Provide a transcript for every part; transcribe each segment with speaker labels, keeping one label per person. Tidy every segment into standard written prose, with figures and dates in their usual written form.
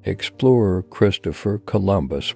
Speaker 1: Explorer Christopher Columbus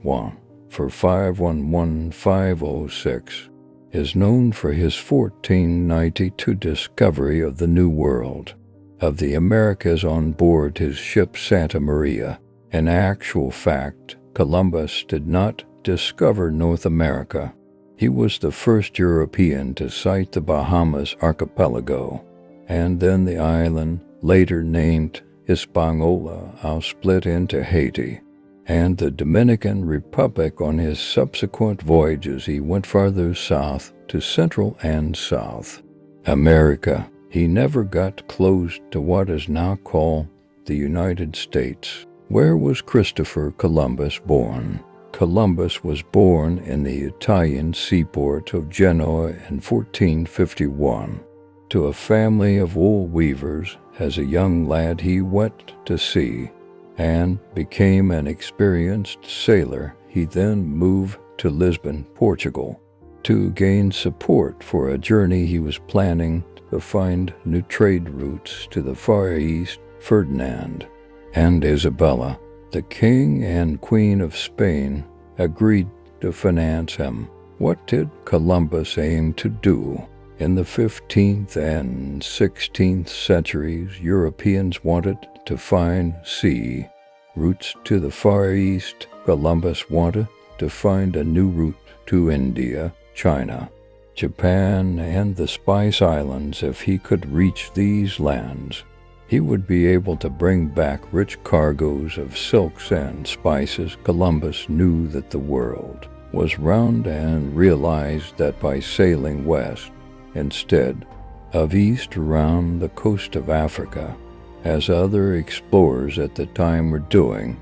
Speaker 1: for 511506 is known for his 1492 discovery of the New World, of the Americas on board his ship Santa Maria. In actual fact, Columbus did not discover North America. He was the first European to sight the Bahamas archipelago, and then the island, later named Hispaniola, split into Haiti and the Dominican Republic. On his subsequent voyages, he went farther south to Central and South America. He never got close to what is now called the United States. Where was Christopher Columbus born? Columbus was born in the Italian seaport of Genoa in 1451. To a family of wool weavers, as a young lad he went to sea and became an experienced sailor. He then moved to Lisbon, Portugal, to gain support for a journey he was planning to find new trade routes to the Far East. Ferdinand and Isabella, the King and Queen of Spain, agreed to finance him. What did Columbus aim to do? In the 15th and 16th centuries, Europeans wanted to find sea routes to the Far East. Columbus wanted to find a new route to India, China, Japan, and the Spice Islands. If he could reach these lands, he would be able to bring back rich cargoes of silks and spices. Columbus knew that the world was round and realized that by sailing west instead of east around the coast of Africa, as other explorers at the time were doing,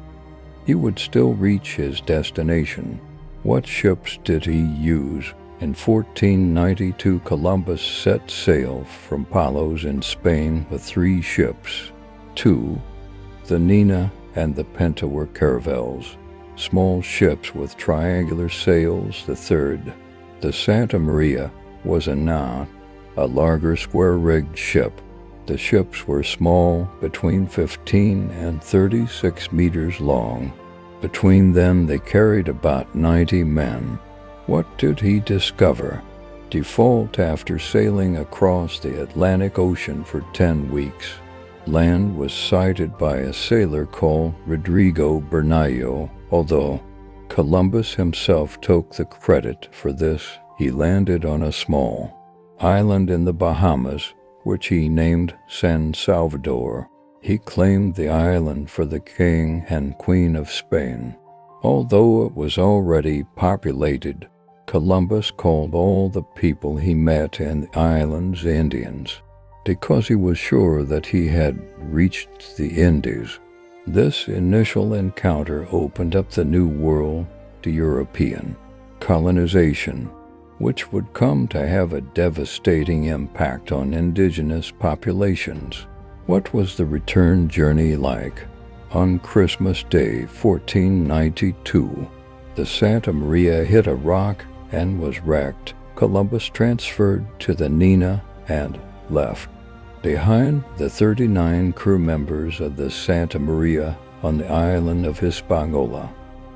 Speaker 1: he would still reach his destination. What ships did he use? In 1492, Columbus set sail from Palos in Spain with 3 ships. 2, the Nina and the Pinta, were caravels, small ships with triangular sails. The 3rd, the Santa Maria, was a larger square-rigged ship. The ships were small, between 15 and 36 meters long. Between them they carried about 90 men. What did he discover? Default. After sailing across the Atlantic Ocean for 10 weeks, land was sighted by a sailor called Rodrigo Bernayo. Although Columbus himself took the credit for this, he landed on a small island in the Bahamas, which he named San Salvador. He claimed the island for the King and Queen of Spain. Although it was already populated, Columbus called all the people he met in the islands Indians, because he was sure that he had reached the Indies. This initial encounter opened up the New World to European colonization, which would come to have a devastating impact on indigenous populations. What was the return journey like? On Christmas Day, 1492, the Santa Maria hit a rock and was wrecked. Columbus transferred to the Nina and left behind the 39 crew members of the Santa Maria on the island of Hispaniola.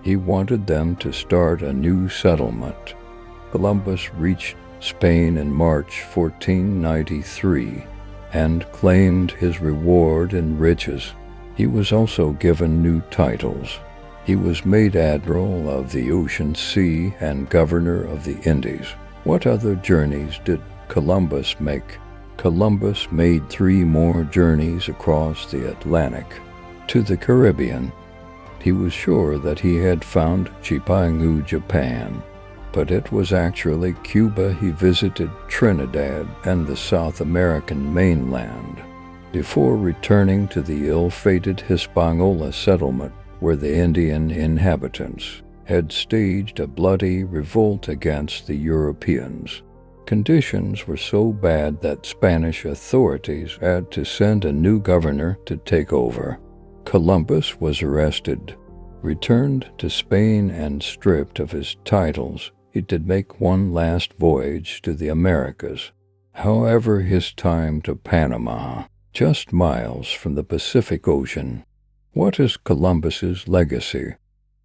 Speaker 1: He wanted them to start a new settlement. Columbus reached Spain in March 1493 and claimed his reward in riches. He was also given new titles. He was made Admiral of the Ocean Sea and Governor of the Indies. What other journeys did Columbus make? Columbus made 3 more journeys across the Atlantic to the Caribbean. He was sure that he had found Cipangu, Japan, but it was actually Cuba. He visited Trinidad and the South American mainland before returning to the ill-fated Hispaniola settlement, where the Indian inhabitants had staged a bloody revolt against the Europeans. Conditions were so bad that Spanish authorities had to send a new governor to take over. Columbus was arrested, returned to Spain, and stripped of his titles. He did make one last voyage to the Americas. However, his time to Panama, just miles from the Pacific Ocean, What is Columbus's legacy?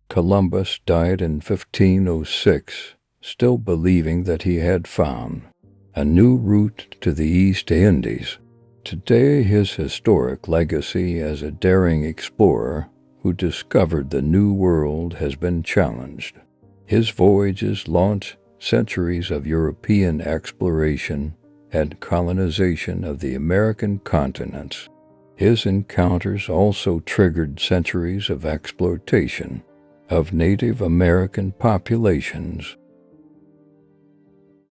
Speaker 1: Columbus died in 1506, still believing that he had found a new route to the East Indies. Today, his historic legacy as a daring explorer who discovered the New World has been challenged. His voyages launched centuries of European exploration and colonization of the American continents. His encounters also triggered centuries of exploitation of Native American populations